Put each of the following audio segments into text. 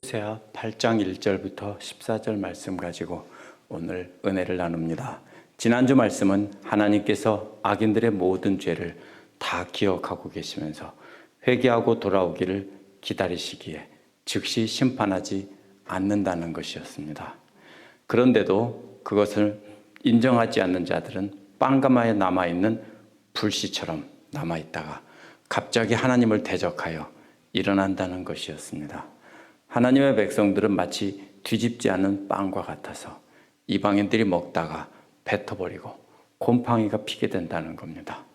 호세아 8장 1절부터 14절 말씀 가지고 오늘 은혜를 나눕니다. 지난주 말씀은 하나님께서 악인들의 모든 죄를 다 기억하고 계시면서 회개하고 돌아오기를 기다리시기에 즉시 심판하지 않는다는 것이었습니다. 그런데도 그것을 인정하지 않는 자들은 빵가마에 남아있는 불씨처럼 남아있다가 갑자기 하나님을 대적하여 일어난다는 것이었습니다. 하나님의 백성들은 마치 뒤집지 않은 빵과 같아서 이방인들이 먹다가 뱉어버리고 곰팡이가 피게 된다는 겁니다.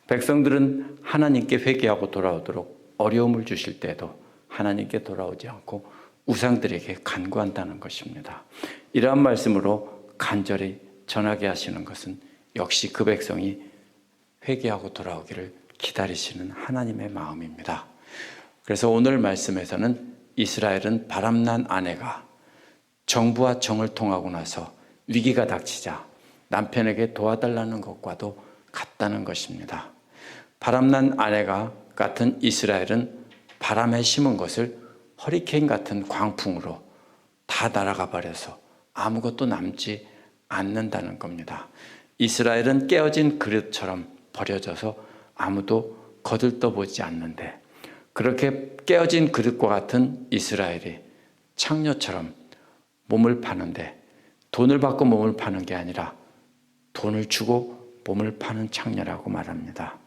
백성들은 하나님께 회개하고 돌아오도록 어려움을 주실 때도 하나님께 돌아오지 않고 우상들에게 간구한다는 것입니다. 이러한 말씀으로 간절히 전하게 하시는 것은 역시 그 백성이 회개하고 돌아오기를 기다리시는 하나님의 마음입니다. 그래서 오늘 말씀에서는 이스라엘은 바람난 아내가 정부와 정을 통하고 나서 위기가 닥치자 남편에게 도와달라는 것과도 같다는 것입니다. 바람난 아내가 같은 이스라엘은 바람에 심은 것을 허리케인 같은 광풍으로 다 날아가 버려서 아무것도 남지 않는다는 겁니다. 이스라엘은 깨어진 그릇처럼 버려져서 아무도 거들떠보지 않는데 그렇게 깨어진 그릇과 같은 이스라엘이 창녀처럼 몸을 파는데 돈을 받고 몸을 파는 게 아니라 돈을 주고 몸을 파는 창녀라고 말합니다.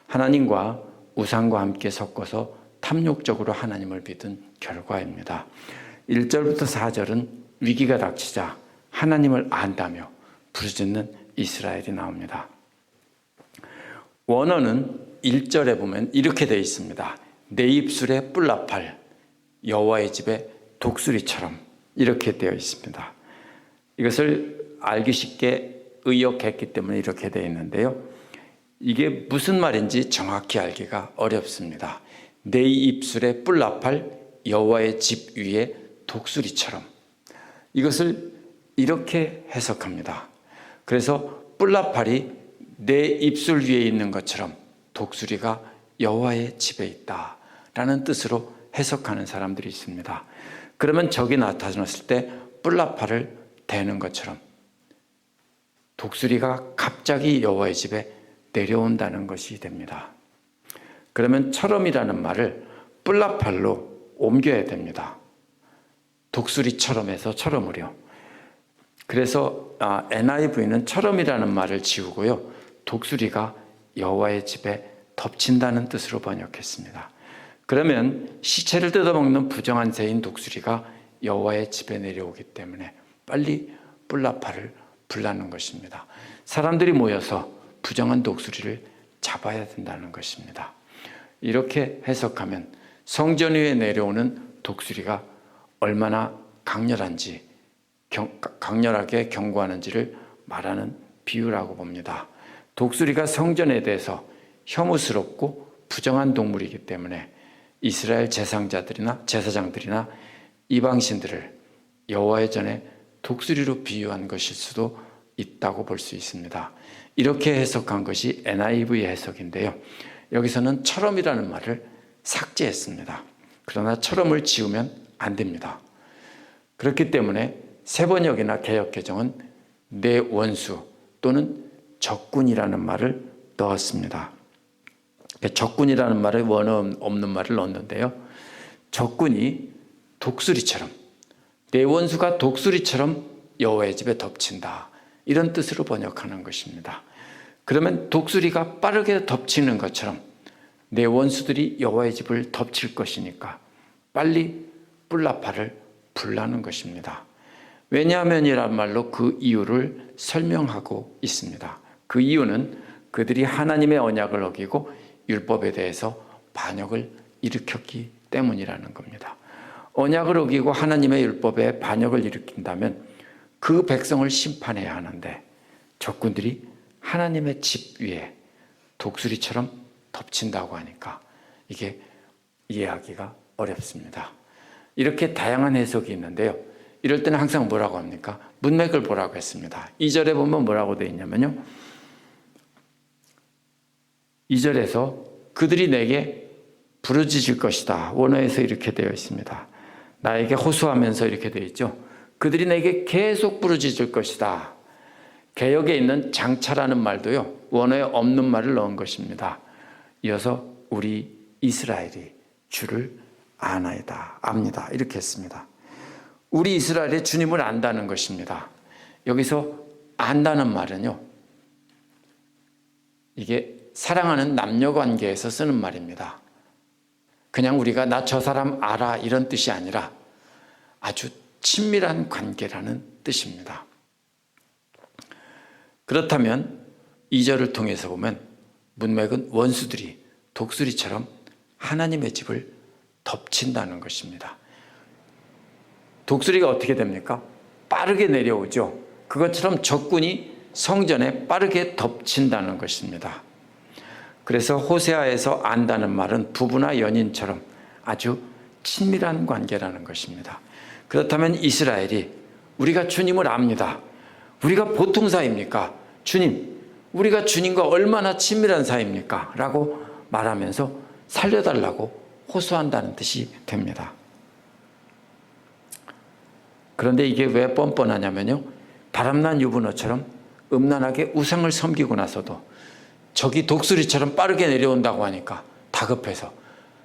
하나님과 우상과 함께 섞어서 탐욕적으로 하나님을 믿은 결과입니다. 1절부터 4절은 위기가 닥치자 하나님을 안다며 부르짖는 이스라엘이 나옵니다. 원어는 1절에 보면 이렇게 되어 있습니다. 내 입술에 뿔나팔 여호와의 집에 독수리처럼 이렇게 되어 있습니다. 이것을 알기 쉽게 의역했기 때문에 이렇게 되어 있는데요. 이게 무슨 말인지 정확히 알기가 어렵습니다. 내 입술에 뿔나팔 여호와의 집 위에 독수리처럼 이것을 이렇게 해석합니다. 그래서 뿔나팔이 내 입술 위에 있는 것처럼 독수리가 여호와의 집에 있다라는 뜻으로 해석하는 사람들이 있습니다. 그러면 적이 나타났을 때 뿔나팔을 대는 것처럼 독수리가 갑자기 여호와의 집에 내려온다는 것이 됩니다. 그러면 처럼이라는 말을 뿔나팔로 옮겨야 됩니다. 독수리처럼 해서 처럼으로. 그래서 NIV는 처럼이라는 말을 지우고요. 독수리가 여호와의 집에 덮친다는 뜻으로 번역했습니다. 그러면 시체를 뜯어먹는 부정한 새인 독수리가 여호와의 집에 내려오기 때문에 빨리 뿔나팔을 불라는 것입니다. 사람들이 모여서 부정한 독수리를 잡아야 된다는 것입니다. 이렇게 해석하면 성전 위에 내려오는 독수리가 얼마나 강렬한지 강렬하게 경고하는지를 말하는 비유라고 봅니다. 독수리가 성전에 대해서 혐오스럽고 부정한 동물이기 때문에 이스라엘 제사장들이나 이방신들을 여호와의 전에 독수리로 비유한 것일 수도 있다고 볼 수 있습니다. 이렇게 해석한 것이 NIV의 해석인데요. 여기서는 처럼이라는 말을 삭제했습니다. 그러나 처럼을 지우면 안 됩니다. 그렇기 때문에 새번역이나 개역개정은 내 원수 또는 적군이라는 말을 넣었습니다. 적군이라는 말에 원어 없는 말을 넣었는데요. 적군이 독수리처럼 내 원수가 독수리처럼 여호와의 집에 덮친다. 이런 뜻으로 번역하는 것입니다. 그러면 독수리가 빠르게 덮치는 것처럼 내 원수들이 여호와의 집을 덮칠 것이니까 빨리 뿔나팔을 불라는 것입니다. 왜냐하면이란 말로 그 이유를 설명하고 있습니다. 그 이유는 그들이 하나님의 언약을 어기고 율법에 대해서 반역을 일으켰기 때문이라는 겁니다. 언약을 어기고 하나님의 율법에 반역을 일으킨다면 그 백성을 심판해야 하는데 적군들이 하나님의 집 위에 독수리처럼 덮친다고 하니까 이게 이해하기가 어렵습니다. 이렇게 다양한 해석이 있는데요. 이럴 때는 항상 뭐라고 합니까? 문맥을 보라고 했습니다. 2절에 보면 뭐라고 되어 있냐면요. 2절에서 그들이 내게 부르짖을 것이다. 원어에서 이렇게 되어 있습니다. 나에게 호소하면서 이렇게 되어 있죠. 그들이 내게 계속 부르짖을 것이다. 개역에 있는 장차라는 말도요, 원어에 없는 말을 넣은 것입니다. 이어서 우리 이스라엘이 주를 아나이다, 압니다. 이렇게 했습니다. 우리 이스라엘이 주님을 안다는 것입니다. 여기서 안다는 말은요, 이게 사랑하는 남녀 관계에서 쓰는 말입니다. 그냥 우리가 나 저 사람 알아 이런 뜻이 아니라 아주 친밀한 관계라는 뜻입니다. 그렇다면 2절을 통해서 보면 문맥은 원수들이 독수리처럼 하나님의 집을 덮친다는 것입니다. 독수리가 어떻게 됩니까? 빠르게 내려오죠. 그것처럼 적군이 성전에 빠르게 덮친다는 것입니다. 그래서 호세아에서 안다는 말은 부부나 연인처럼 아주 친밀한 관계라는 것입니다. 그렇다면 이스라엘이 우리가 주님을 압니다. 우리가 보통 사이입니까? 주님, 우리가 주님과 얼마나 친밀한 사이입니까? 라고 말하면서 살려달라고 호소한다는 뜻이 됩니다. 그런데 이게 왜 뻔뻔하냐면요, 바람난 유부녀처럼 음란하게 우상을 섬기고 나서도 적이 독수리처럼 빠르게 내려온다고 하니까 다급해서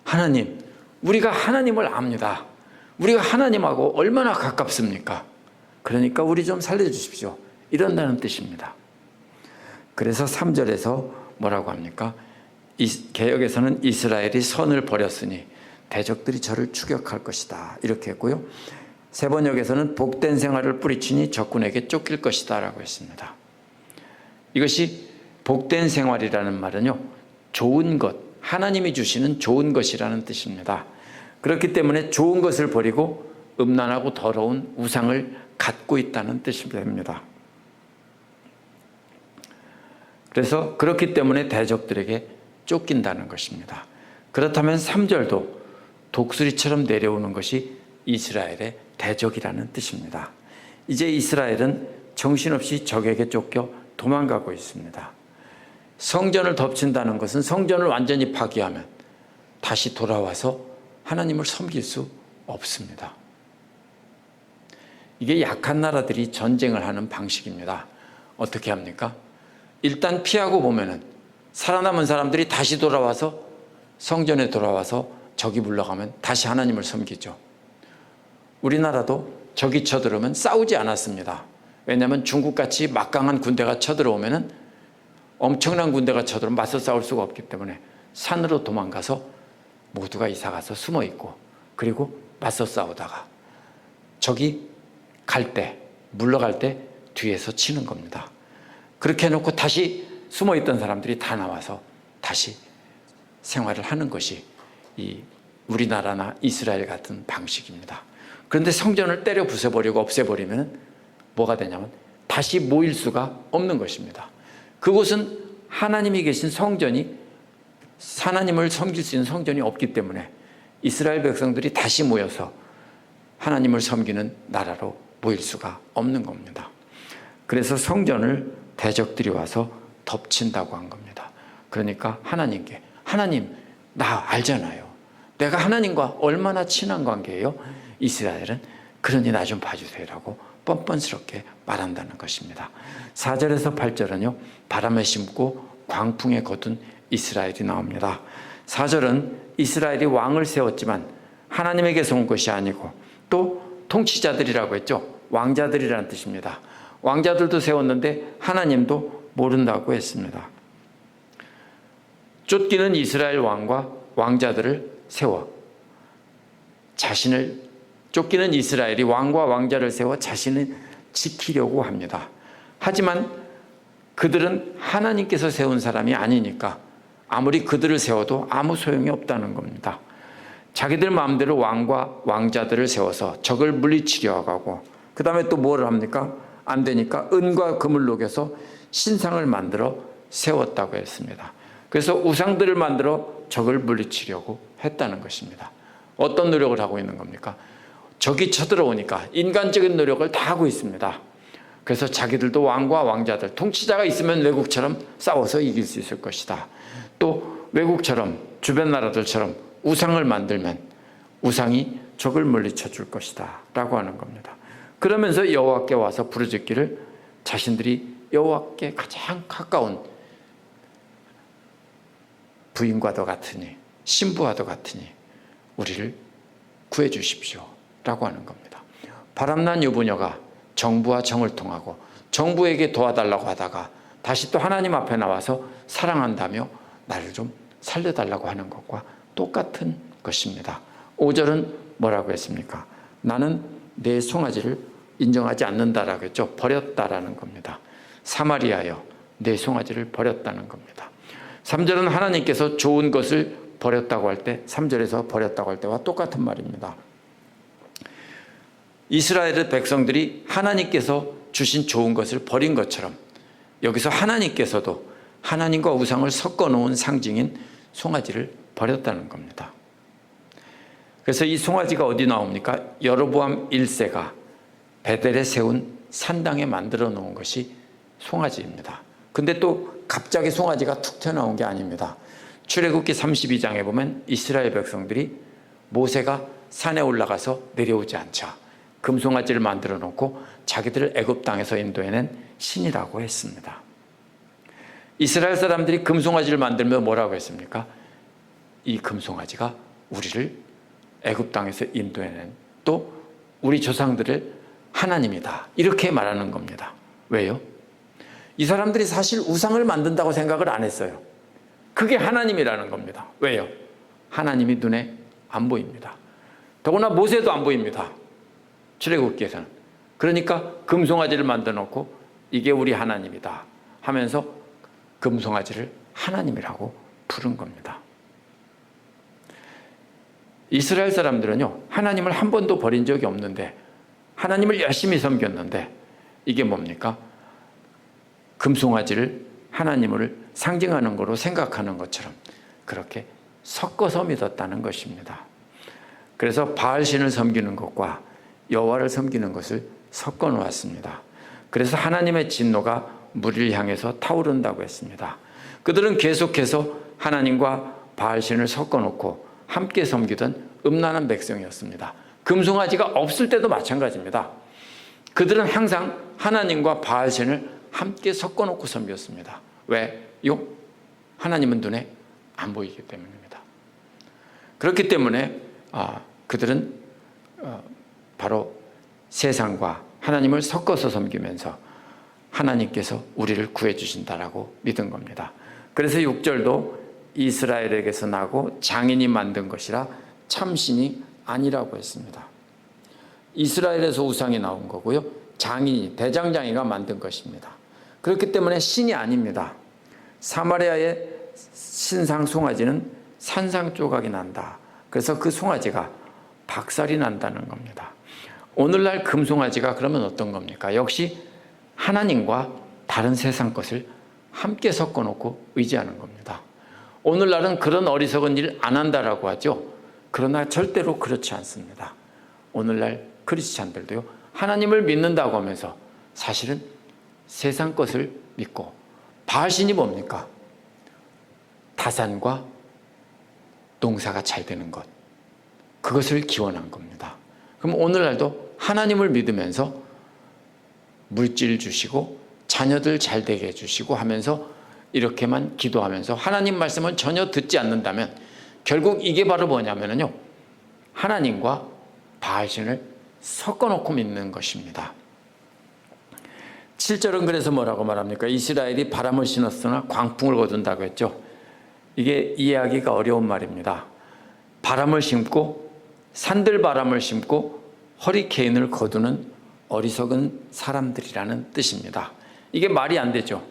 하나님, 우리가 하나님을 압니다. 우리가 하나님하고 얼마나 가깝습니까? 그러니까 우리 좀 살려주십시오. 이런다는 뜻입니다. 그래서 3절에서 뭐라고 합니까? 개역에서는 이스라엘이 선을 버렸으니 대적들이 저를 추격할 것이다, 이렇게 했고요. 세번역에서는 복된 생활을 뿌리치니 적군에게 쫓길 것이다 라고 했습니다. 이것이 복된 생활이라는 말은요, 좋은 것, 하나님이 주시는 좋은 것이라는 뜻입니다. 그렇기 때문에 좋은 것을 버리고 음란하고 더러운 우상을 갖고 있다는 뜻이 됩니다. 그래서 그렇기 때문에 대적들에게 쫓긴다는 것입니다. 그렇다면 3절도 독수리처럼 내려오는 것이 이스라엘의 대적이라는 뜻입니다. 이제 이스라엘은 정신없이 적에게 쫓겨 도망가고 있습니다. 성전을 덮친다는 것은 성전을 완전히 파괴하면 다시 돌아와서 하나님을 섬길 수 없습니다. 이게 약한 나라들이 전쟁을 하는 방식입니다. 어떻게 합니까? 일단 피하고 보면은 살아남은 사람들이 다시 돌아와서 성전에 돌아와서 적이 물러가면 다시 하나님을 섬기죠. 우리나라도 적이 쳐들어오면 싸우지 않았습니다. 왜냐하면 중국같이 막강한 군대가 쳐들어오면 엄청난 군대가 쳐들어오면 맞서 싸울 수가 없기 때문에 산으로 도망가서 모두가 이사가서 숨어있고, 그리고 맞서 싸우다가 적이 갈 때, 물러갈 때 뒤에서 치는 겁니다. 그렇게 해놓고 다시 숨어있던 사람들이 다 나와서 다시 생활을 하는 것이 이 우리나라나 이스라엘 같은 방식입니다. 그런데 성전을 때려 부숴버리고 없애버리면 뭐가 되냐면 다시 모일 수가 없는 것입니다. 그곳은 하나님이 계신 성전이, 하나님을 섬길 수 있는 성전이 없기 때문에 이스라엘 백성들이 다시 모여서 하나님을 섬기는 나라로 모일 수가 없는 겁니다. 그래서 성전을 대적들이 와서 덮친다고 한 겁니다. 그러니까 하나님께, 하나님 나 알잖아요. 내가 하나님과 얼마나 친한 관계예요? 이스라엘은 그러니 나 좀 봐주세요라고 뻔뻔스럽게 말한다는 것입니다. 4절에서 8절은요, 바람에 심고 광풍에 거둔 이스라엘이 나옵니다. 4절은 이스라엘이 왕을 세웠지만 하나님에게서 온 것이 아니고 또 통치자들이라고 했죠. 왕자들이라는 뜻입니다. 왕자들도 세웠는데 하나님도 모른다고 했습니다. 쫓기는 이스라엘 왕과 왕자들을 세워 쫓기는 이스라엘이 왕과 왕자를 세워 자신을 지키려고 합니다. 하지만 그들은 하나님께서 세운 사람이 아니니까 아무리 그들을 세워도 아무 소용이 없다는 겁니다. 자기들 마음대로 왕과 왕자들을 세워서 적을 물리치려 하고, 그 다음에 또 뭘 합니까? 안 되니까 은과 금을 녹여서 신상을 만들어 세웠다고 했습니다. 그래서 우상들을 만들어 적을 물리치려고 했다는 것입니다. 어떤 노력을 하고 있는 겁니까? 적이 쳐들어오니까 인간적인 노력을 다 하고 있습니다. 그래서 자기들도 왕과 왕자들, 통치자가 있으면 외국처럼 싸워서 이길 수 있을 것이다. 또 외국처럼, 주변 나라들처럼 우상을 만들면 우상이 적을 물리쳐 줄 것이다 라고 하는 겁니다. 그러면서 여호와께 와서 부르짖기를 자신들이 여호와께 가장 가까운 부인과도 같으니 신부와도 같으니 우리를 구해 주십시오 라고 하는 겁니다. 바람난 유부녀가 정부와 정을 통하고 정부에게 도와달라고 하다가 다시 또 하나님 앞에 나와서 사랑한다며 나를 좀 살려달라고 하는 것과 똑같은 것입니다. 5절은 뭐라고 했습니까? 나는 내 송아지를 인정하지 않는다라고 했죠. 버렸다라는 겁니다. 사마리아여 내 송아지를 버렸다는 겁니다. 3절은 하나님께서 좋은 것을 버렸다고 할 때 3절에서 버렸다고 할 때와 똑같은 말입니다. 이스라엘의 백성들이 하나님께서 주신 좋은 것을 버린 것처럼 여기서 하나님께서도 하나님과 우상을 섞어 놓은 상징인 송아지를 버렸다는 겁니다. 그래서 이 송아지가 어디 나옵니까? 여로보암 1세가 베델에 세운 산당에 만들어 놓은 것이 송아지입니다. 근데 또 갑자기 송아지가 툭 튀어나온 게 아닙니다. 출애굽기 32장에 보면 이스라엘 백성들이 모세가 산에 올라가서 내려오지 않자 금송아지를 만들어 놓고 자기들을 애굽 땅에서 인도해낸 신이라고 했습니다. 이스라엘 사람들이 금송아지를 만들며 뭐라고 했습니까? 이 금송아지가 우리를 애굽 땅에서 인도해낸 또 우리 조상들을 하나님이다 이렇게 말하는 겁니다. 왜요? 이 사람들이 사실 우상을 만든다고 생각을 안 했어요. 그게 하나님이라는 겁니다. 왜요? 하나님이 눈에 안 보입니다. 더구나 모세도 안 보입니다. 출애굽기에서는. 그러니까 금송아지를 만들어 놓고 이게 우리 하나님이다 하면서 금송아지를 하나님이라고 부른 겁니다. 이스라엘 사람들은요, 하나님을 한 번도 버린 적이 없는데 하나님을 열심히 섬겼는데 이게 뭡니까? 금송아지를 하나님을 상징하는 거로 생각하는 것처럼 그렇게 섞어서 믿었다는 것입니다. 그래서 바알신을 섬기는 것과 여호와를 섬기는 것을 섞어 놓았습니다. 그래서 하나님의 진노가 무리를 향해서 타오른다고 했습니다. 그들은 계속해서 하나님과 바알신을 섞어 놓고 함께 섬기던 음란한 백성이었습니다. 금송아지가 없을 때도 마찬가지입니다. 그들은 항상 하나님과 바알신을 함께 섞어 놓고 섬겼습니다. 왜요? 하나님은 눈에 안 보이기 때문입니다. 그렇기 때문에 그들은 바로 세상과 하나님을 섞어서 섬기면서 하나님께서 우리를 구해주신다라고 믿은 겁니다. 그래서 6절도 이스라엘에게서 나고 장인이 만든 것이라 참신이 아니라고 했습니다. 이스라엘에서 우상이 나온 거고요. 장인이, 대장장이가 만든 것입니다. 그렇기 때문에 신이 아닙니다. 사마리아의 신상 송아지는 산상 조각이 난다. 그래서 그 송아지가 박살이 난다는 겁니다. 오늘날 금송아지가 그러면 어떤 겁니까? 역시 하나님과 다른 세상 것을 함께 섞어놓고 의지하는 겁니다. 오늘날은 그런 어리석은 일 안 한다라고 하죠. 그러나 절대로 그렇지 않습니다. 오늘날 크리스찬들도요, 하나님을 믿는다고 하면서 사실은 세상 것을 믿고, 바알신이 뭡니까? 다산과 농사가 잘 되는 것, 그것을 기원한 겁니다. 그럼 오늘날도 하나님을 믿으면서 물질 주시고 자녀들 잘 되게 해주시고 하면서 이렇게만 기도하면서 하나님 말씀을 전혀 듣지 않는다면 결국 이게 바로 뭐냐면요, 하나님과 바알신을 섞어놓고 믿는 것입니다. 7절은 그래서 뭐라고 말합니까? 이스라엘이 바람을 신었으나 광풍을 거둔다고 했죠. 이게 이해하기가 어려운 말입니다. 바람을 심고 산들바람을 심고 허리케인을 거두는 어리석은 사람들이라는 뜻입니다. 이게 말이 안 되죠.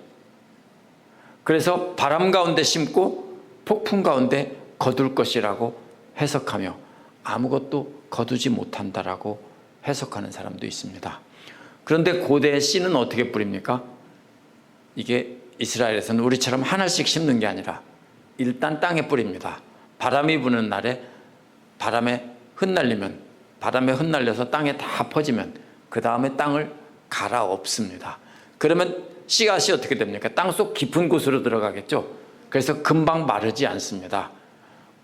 그래서 바람 가운데 심고 폭풍 가운데 거둘 것이라고 해석하며 아무것도 거두지 못한다라고 해석하는 사람도 있습니다. 그런데 고대의 씨는 어떻게 뿌립니까? 이게 이스라엘에서는 우리처럼 하나씩 심는 게 아니라 일단 땅에 뿌립니다. 바람이 부는 날에 바람에 흩날리면, 바람에 흩날려서 땅에 다 퍼지면 그 다음에 땅을 갈아엎습니다. 그러면 씨앗이 어떻게 됩니까? 땅속 깊은 곳으로 들어가겠죠. 그래서 금방 마르지 않습니다.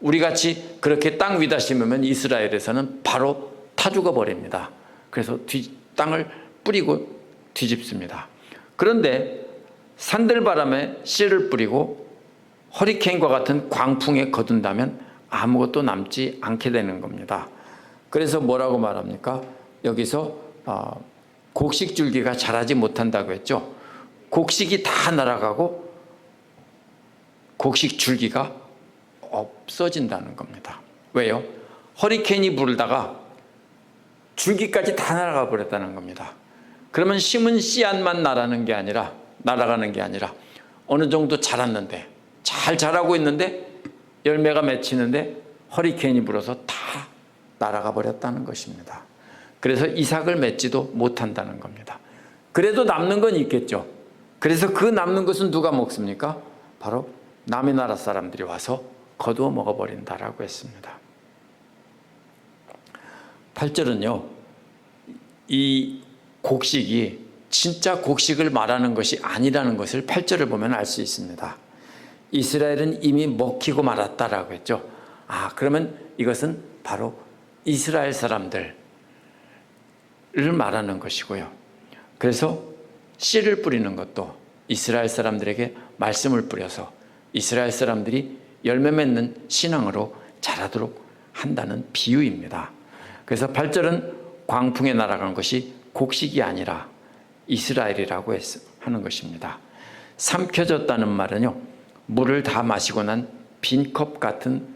우리같이 그렇게 땅 위다 심으면 이스라엘에서는 바로 타 죽어버립니다. 그래서 땅을 뿌리고 뒤집습니다. 그런데 산들바람에 씨를 뿌리고 허리케인과 같은 광풍에 거둔다면 아무것도 남지 않게 되는 겁니다. 그래서 뭐라고 말합니까? 여기서 곡식줄기가 자라지 못한다고 했죠. 곡식이 다 날아가고 곡식줄기가 없어진다는 겁니다. 왜요? 허리케인이 불다가 줄기까지 다 날아가 버렸다는 겁니다. 그러면 심은 씨앗만 날아가는 게 아니라 어느 정도 자랐는데, 잘 자라고 있는데 열매가 맺히는데 허리케인이 불어서 다 날아가 버렸다는 것입니다. 그래서 이삭을 맺지도 못한다는 겁니다. 그래도 남는 건 있겠죠. 그래서 그 남는 것은 누가 먹습니까? 바로 남의 나라 사람들이 와서 거두어 먹어버린다라고 했습니다. 8절은요, 이 곡식이 진짜 곡식을 말하는 것이 아니라는 것을 8절을 보면 알 수 있습니다. 이스라엘은 이미 먹히고 말았다라고 했죠. 그러면 이것은 바로 이스라엘 사람들을 말하는 것이고요. 그래서 씨를 뿌리는 것도 이스라엘 사람들에게 말씀을 뿌려서 이스라엘 사람들이 열매 맺는 신앙으로 자라도록 한다는 비유입니다. 그래서 8절은 광풍에 날아간 것이 곡식이 아니라 이스라엘이라고 하는 것입니다. 삼켜졌다는 말은요, 물을 다 마시고 난 빈컵 같은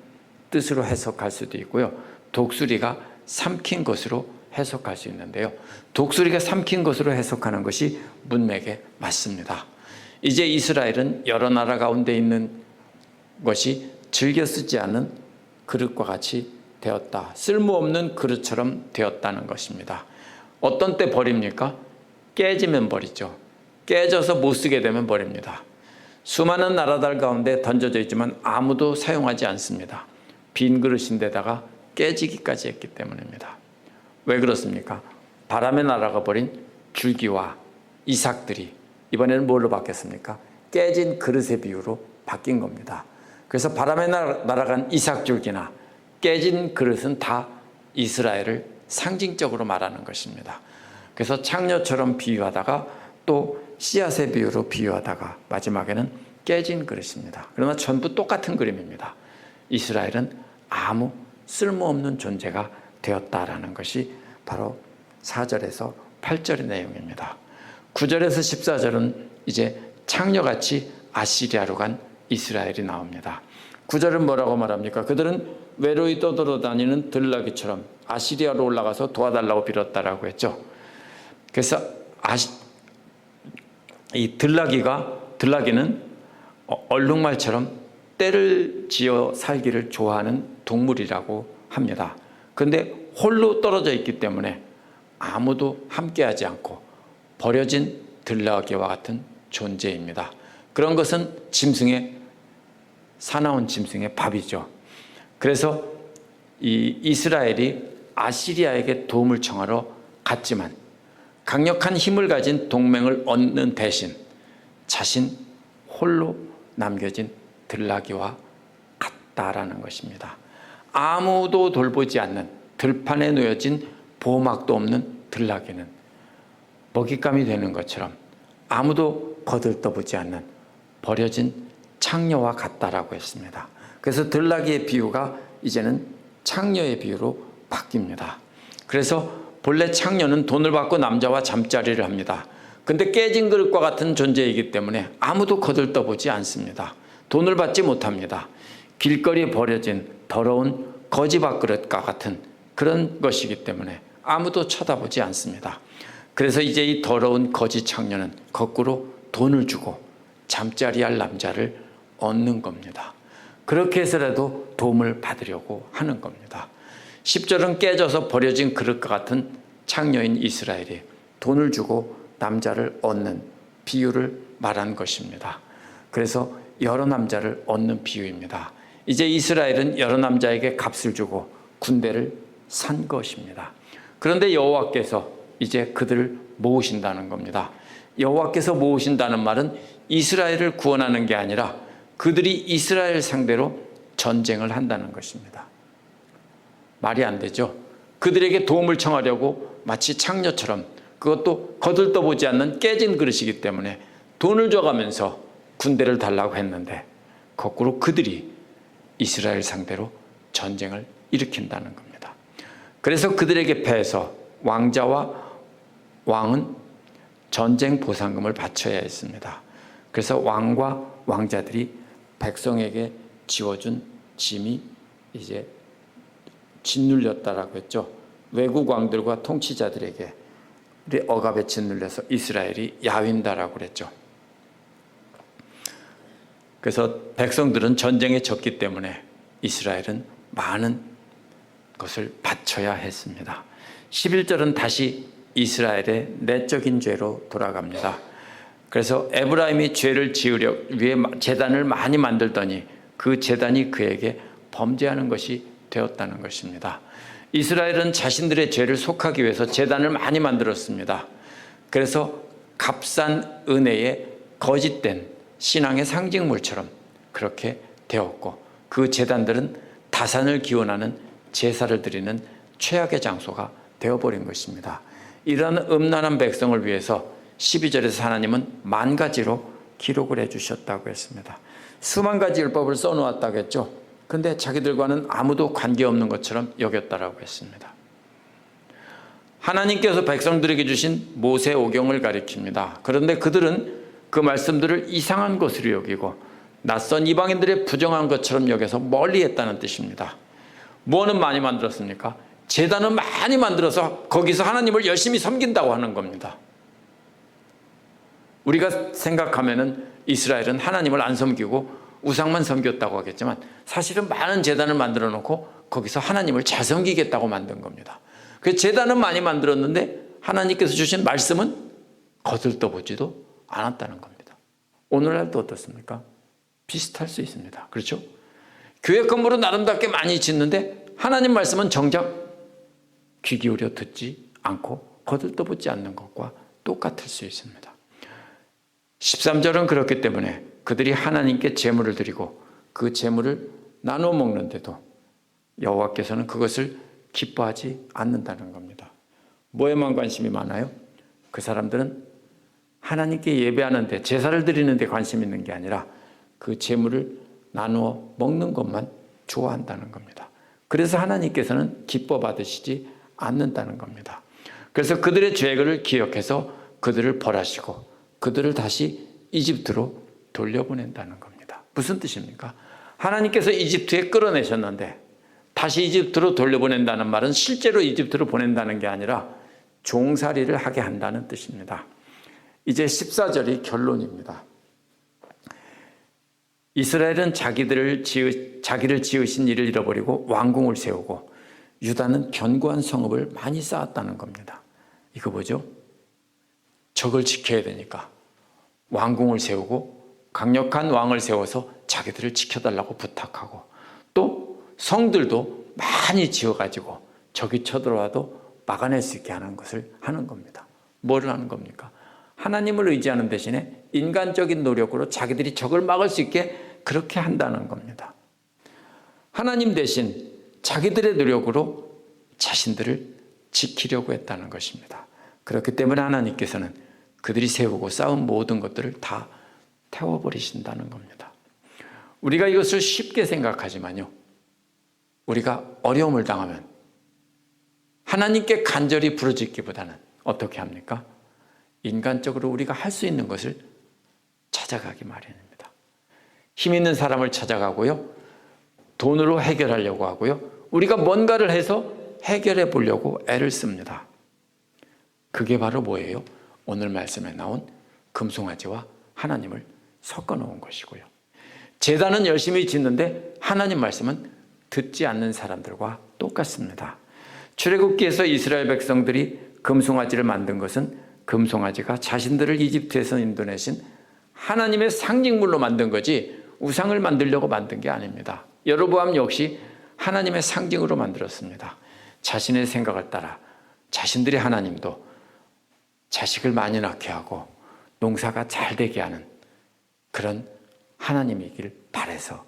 뜻으로 해석할 수도 있고요, 독수리가 삼킨 것으로 해석할 수 있는데요, 독수리가 삼킨 것으로 해석하는 것이 문맥에 맞습니다. 이제 이스라엘은 여러 나라 가운데 있는 것이 즐겨 쓰지 않은 그릇과 같이 되었다. 쓸모없는 그릇처럼 되었다는 것입니다. 어떤 때 버립니까? 깨지면 버리죠. 깨져서 못 쓰게 되면 버립니다. 수많은 나라들 가운데 던져져 있지만 아무도 사용하지 않습니다. 빈 그릇인데다가 깨지기까지 했기 때문입니다. 왜 그렇습니까? 바람에 날아가 버린 줄기와 이삭들이 이번에는 뭘로 바뀌었습니까? 깨진 그릇의 비유로 바뀐 겁니다. 그래서 바람에 날아간 이삭줄기나 깨진 그릇은 다 이스라엘을 상징적으로 말하는 것입니다. 그래서 창녀처럼 비유하다가 또 씨앗의 비유로 비유하다가 마지막에는 깨진 그릇입니다. 그러나 전부 똑같은 그림입니다. 이스라엘은 아무 쓸모없는 존재가 되었다라는 것이 바로 4절에서 8절의 내용입니다. 9절에서 14절은 이제 창녀같이 아시리아로 간 이스라엘이 나옵니다. 9절은 뭐라고 말합니까? 그들은 외로이 떠돌아다니는 들나귀처럼 아시리아로 올라가서 도와달라고 빌었다라고 했죠. 그래서 이 들나귀는 얼룩말처럼 떼를 지어 살기를 좋아하는 동물이라고 합니다. 그런데 홀로 떨어져 있기 때문에 아무도 함께하지 않고 버려진 들나귀와 같은 존재입니다. 그런 것은 사나운 짐승의 밥이죠. 그래서 이 이스라엘이 아시리아에게 도움을 청하러 갔지만 강력한 힘을 가진 동맹을 얻는 대신 자신 홀로 남겨진 들나귀와 같다라는 것입니다. 아무도 돌보지 않는 들판에 놓여진 보호막도 없는 들나귀는 먹잇감이 되는 것처럼 아무도 거들떠보지 않는 버려진 창녀와 같다라고 했습니다. 그래서 들나귀의 비유가 이제는 창녀의 비유로 바뀝니다. 그래서 본래 창녀는 돈을 받고 남자와 잠자리를 합니다. 근데 깨진 그릇과 같은 존재이기 때문에 아무도 거들떠보지 않습니다. 돈을 받지 못합니다. 길거리에 버려진 더러운 거지 밥그릇과 같은 그런 것이기 때문에 아무도 쳐다보지 않습니다. 그래서 이제 이 더러운 거지 창녀는 거꾸로 돈을 주고 잠자리할 남자를 얻는 겁니다. 그렇게 해서라도 도움을 받으려고 하는 겁니다. 10절은 깨져서 버려진 그릇과 같은 창녀인 이스라엘이 돈을 주고 남자를 얻는 비유를 말한 것입니다. 그래서 여러 남자를 얻는 비유입니다. 이제 이스라엘은 여러 남자에게 값을 주고 군대를 산 것입니다. 그런데 여호와께서 이제 그들을 모으신다는 겁니다. 여호와께서 모으신다는 말은 이스라엘을 구원하는 게 아니라 그들이 이스라엘 상대로 전쟁을 한다는 것입니다. 말이 안 되죠. 그들에게 도움을 청하려고 마치 창녀처럼, 그것도 거들떠보지 않는 깨진 그릇이기 때문에 돈을 줘가면서 군대를 달라고 했는데 거꾸로 그들이 이스라엘 상대로 전쟁을 일으킨다는 겁니다. 그래서 그들에게 패해서 왕자와 왕은 전쟁 보상금을 바쳐야 했습니다. 그래서 왕과 왕자들이 백성에게 지워준 짐이 이제 짓눌렸다라고 했죠. 외국 왕들과 통치자들에게 억압에 짓눌려서 이스라엘이 야윈다라고 그랬죠. 그래서 백성들은 전쟁에 졌기 때문에 이스라엘은 많은 것을 바쳐야 했습니다. 11절은 다시 이스라엘의 내적인 죄로 돌아갑니다. 그래서 에브라임이 죄를 지으려 위해 제단을 많이 만들더니 그 제단이 그에게 범죄하는 것이 되었다는 것입니다. 이스라엘은 자신들의 죄를 속하기 위해서 제단을 많이 만들었습니다. 그래서 값싼 은혜의 거짓된 신앙의 상징물처럼 그렇게 되었고, 그 제단들은 다산을 기원하는 제사를 드리는 최악의 장소가 되어버린 것입니다. 이러한 음란한 백성을 위해서 12절에서 하나님은 10,000가지로 기록을 해주셨다고 했습니다. 수만 가지 율법을 써놓았다고 했죠. 근데 자기들과는 아무도 관계없는 것처럼 여겼다라고 했습니다. 하나님께서 백성들에게 주신 모세 오경을 가리킵니다. 그런데 그들은 그 말씀들을 이상한 것으로 여기고 낯선 이방인들의 부정한 것처럼 여겨서 멀리했다는 뜻입니다. 뭐는 많이 만들었습니까? 제단은 많이 만들어서 거기서 하나님을 열심히 섬긴다고 하는 겁니다. 우리가 생각하면은 이스라엘은 하나님을 안 섬기고 우상만 섬겼다고 하겠지만 사실은 많은 제단을 만들어 놓고 거기서 하나님을 잘 섬기겠다고 만든 겁니다. 그 제단은 많이 만들었는데 하나님께서 주신 말씀은 거들떠보지도 않았다는 겁니다. 오늘날도 어떻습니까? 비슷할 수 있습니다. 그렇죠? 교회 건물은 나름답게 많이 짓는데 하나님 말씀은 정작 귀 기울여 듣지 않고 거들떠보지 않는 것과 똑같을 수 있습니다. 13절은 그렇기 때문에 그들이 하나님께 제물을 드리고 그 제물을 나눠 먹는데도 여호와께서는 그것을 기뻐하지 않는다는 겁니다. 뭐에만 관심이 많아요? 그 사람들은 하나님께 예배하는데, 제사를 드리는데 관심 있는 게 아니라 그 제물을 나누어 먹는 것만 좋아한다는 겁니다. 그래서 하나님께서는 기뻐 받으시지 않는다는 겁니다. 그래서 그들의 죄를 기억해서 그들을 벌하시고 그들을 다시 이집트로 돌려보낸다는 겁니다. 무슨 뜻입니까? 하나님께서 이집트에 끌어내셨는데 다시 이집트로 돌려보낸다는 말은 실제로 이집트로 보낸다는 게 아니라 종살이를 하게 한다는 뜻입니다. 이제 14절이 결론입니다. 이스라엘은 자기를 지으신 이를 잃어버리고 왕궁을 세우고 유다는 견고한 성읍을 많이 쌓았다는 겁니다. 이거 뭐죠? 적을 지켜야 되니까 왕궁을 세우고 강력한 왕을 세워서 자기들을 지켜달라고 부탁하고, 또 성들도 많이 지어가지고 적이 쳐들어와도 막아낼 수 있게 하는 것을 하는 겁니다. 뭐를 하는 겁니까? 하나님을 의지하는 대신에 인간적인 노력으로 자기들이 적을 막을 수 있게 그렇게 한다는 겁니다. 하나님 대신 자기들의 노력으로 자신들을 지키려고 했다는 것입니다. 그렇기 때문에 하나님께서는 그들이 세우고 쌓은 모든 것들을 다 태워버리신다는 겁니다. 우리가 이것을 쉽게 생각하지만요, 우리가 어려움을 당하면 하나님께 간절히 부르짖기보다는 어떻게 합니까? 인간적으로 우리가 할 수 있는 것을 찾아가기 마련입니다. 힘 있는 사람을 찾아가고요, 돈으로 해결하려고 하고요, 우리가 뭔가를 해서 해결해 보려고 애를 씁니다. 그게 바로 뭐예요? 오늘 말씀에 나온 금송아지와 하나님을 섞어 놓은 것이고요. 제단은 열심히 짓는데 하나님 말씀은 듣지 않는 사람들과 똑같습니다. 출애굽기에서 이스라엘 백성들이 금송아지를 만든 것은 금송아지가 자신들을 이집트에서 인도내신 하나님의 상징물로 만든 거지 우상을 만들려고 만든 게 아닙니다. 여로보암 역시 하나님의 상징으로 만들었습니다. 자신의 생각을 따라 자신들의 하나님도 자식을 많이 낳게 하고 농사가 잘 되게 하는 그런 하나님이길 바라서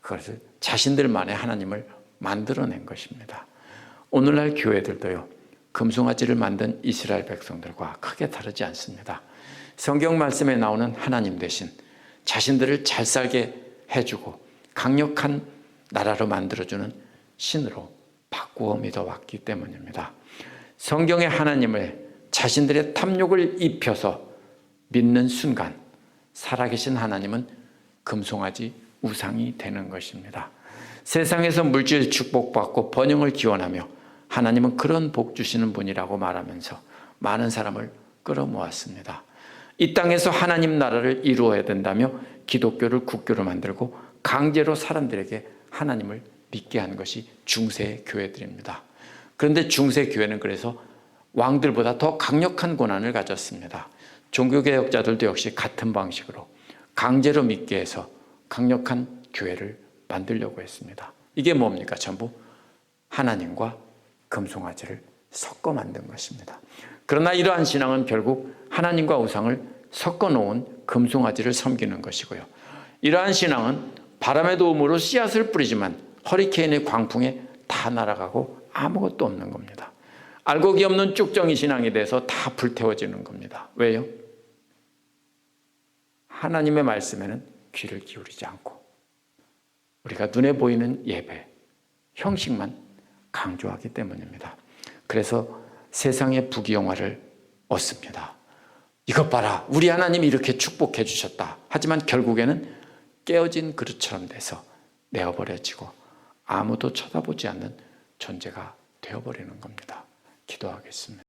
그것을 자신들만의 하나님을 만들어낸 것입니다. 오늘날 교회들도요, 금송아지를 만든 이스라엘 백성들과 크게 다르지 않습니다. 성경 말씀에 나오는 하나님 대신 자신들을 잘 살게 해주고 강력한 나라로 만들어주는 신으로 바꾸어 믿어왔기 때문입니다. 성경의 하나님을 자신들의 탐욕을 입혀서 믿는 순간 살아계신 하나님은 금송아지 우상이 되는 것입니다. 세상에서 물질 축복받고 번영을 기원하며 하나님은 그런 복 주시는 분이라고 말하면서 많은 사람을 끌어모았습니다. 이 땅에서 하나님 나라를 이루어야 된다며 기독교를 국교로 만들고 강제로 사람들에게 하나님을 믿게 한 것이 중세 교회들입니다. 그런데 중세 교회는 그래서 왕들보다 더 강력한 권한을 가졌습니다. 종교개혁자들도 역시 같은 방식으로 강제로 믿게 해서 강력한 교회를 만들려고 했습니다. 이게 뭡니까? 전부 하나님과 금송아지를 섞어 만든 것입니다. 그러나 이러한 신앙은 결국 하나님과 우상을 섞어 놓은 금송아지를 섬기는 것이고요. 이러한 신앙은 바람의 도움으로 씨앗을 뿌리지만 허리케인의 광풍에 다 날아가고 아무것도 없는 겁니다. 알곡이 없는 쭉정이 신앙이 돼서 다 불태워지는 겁니다. 왜요? 하나님의 말씀에는 귀를 기울이지 않고 우리가 눈에 보이는 예배, 형식만 강조하기 때문입니다. 그래서 세상의 부귀영화를 얻습니다. 이것 봐라, 우리 하나님이 이렇게 축복해 주셨다. 하지만 결국에는 깨어진 그릇처럼 돼서 내어버려지고 아무도 쳐다보지 않는 존재가 되어버리는 겁니다. 기도하겠습니다.